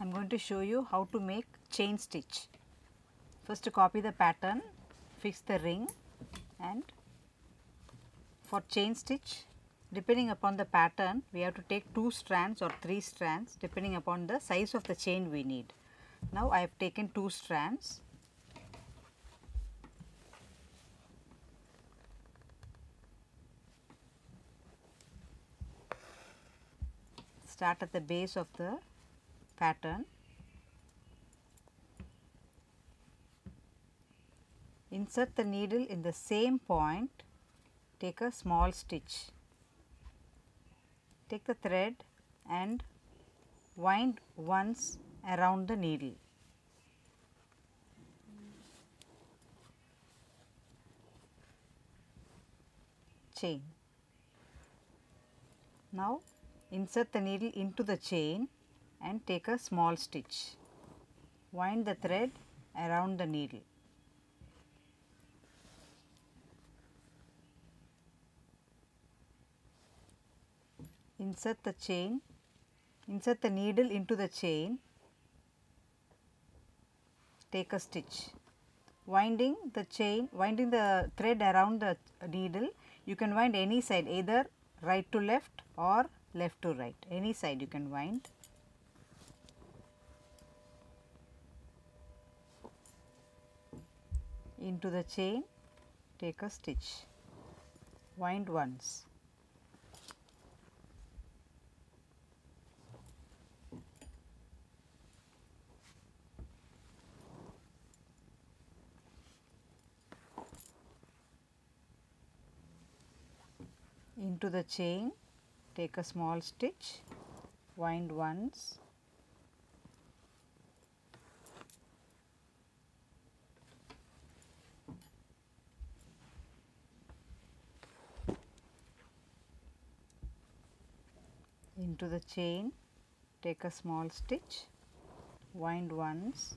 am going to show you how to make chain stitch. First copy the pattern, fix the ring, and for chain stitch, depending upon the pattern, we have to take 2 strands or 3 strands depending upon the size of the chain we need. Now I have taken 2 strands. Start at the base of the pattern. Insert the needle in the same point, take a small stitch. Take the thread and wind once around the needle. Chain. Now insert the needle into the chain and take a small stitch. Wind the thread around the needle. Insert the needle into the chain, take a stitch. Winding the thread around the needle, you can wind any side, either right to left or left to right, any side you can wind. Into the chain, take a stitch, wind once. Into the chain, take a small stitch, wind once. Into the chain, take a small stitch, wind once.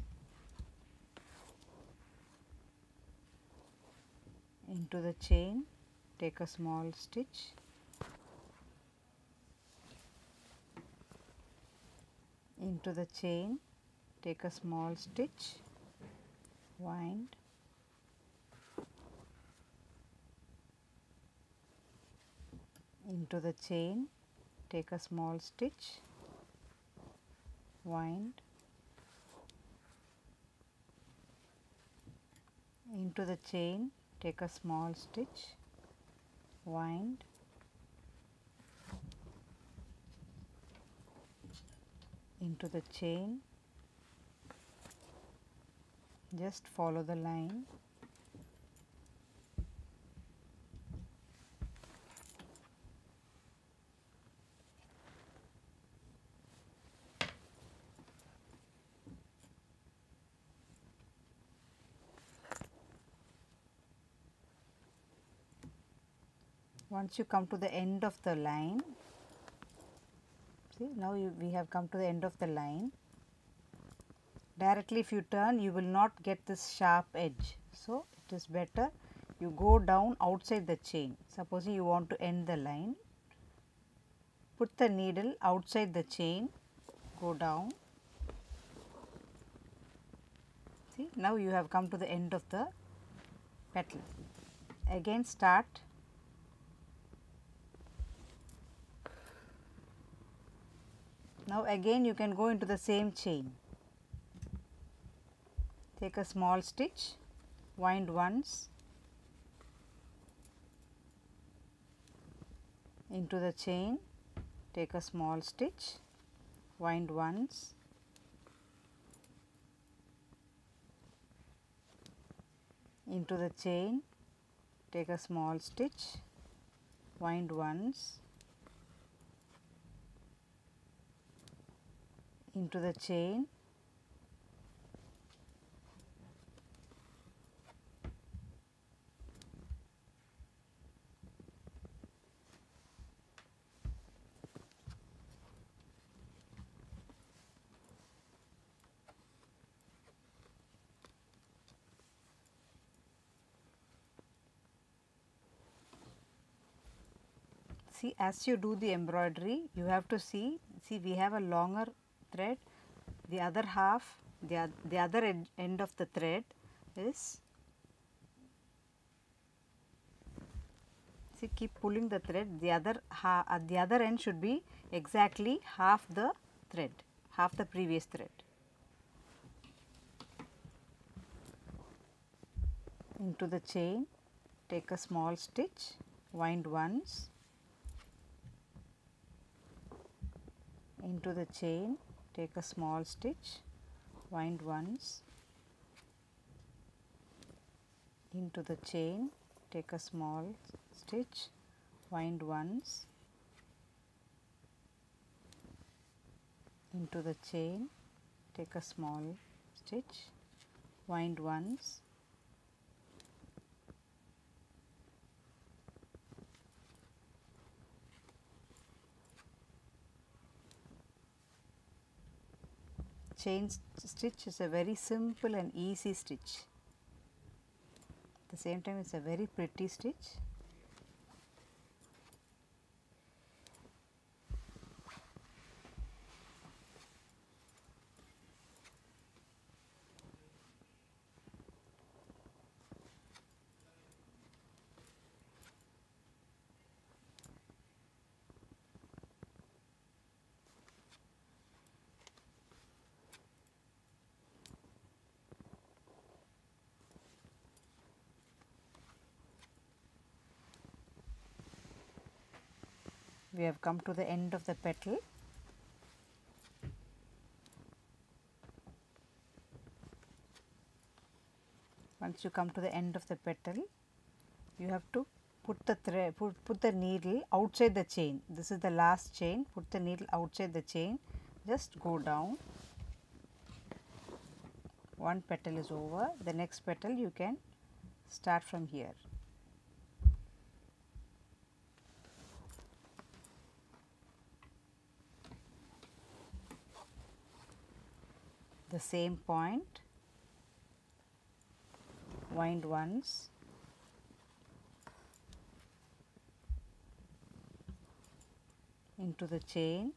Into the chain, take a small stitch, into the chain, take a small stitch, wind, into the chain, take a small stitch, wind, into the chain, take a small stitch, wind, into the chain, just follow the line, once you come to the end of the line, see now we have come to the end of the line. Directly if you turn, you will not get this sharp edge. So it is better you go down outside the chain. Supposing you want to end the line, put the needle outside the chain, go down. See, now you have come to the end of the petal. Again start. Now again you can go into the same chain. Take a small stitch, wind once, into the chain, take a small stitch, wind once, into the chain, take a small stitch, wind once, into the chain, see, as you do the embroidery, you have to see we have a longer thread, the other half, the other end of the thread is, see, keep pulling the thread, at the other end should be exactly half the thread, half the previous thread. Into the chain, take a small stitch, wind once, into the chain, take a small stitch, wind once, into the chain, take a small stitch, wind once, into the chain, take a small stitch, wind once, chain stitch is a very simple and easy stitch. At the same time, it is a very pretty stitch. We have come to the end of the petal. Once you come to the end of the petal, you have to put the thread, put the needle outside the chain. This is the last chain. Put the needle outside the chain. Just go down. One petal is over. The next petal you can start from here. The same point, wind once, into the chain,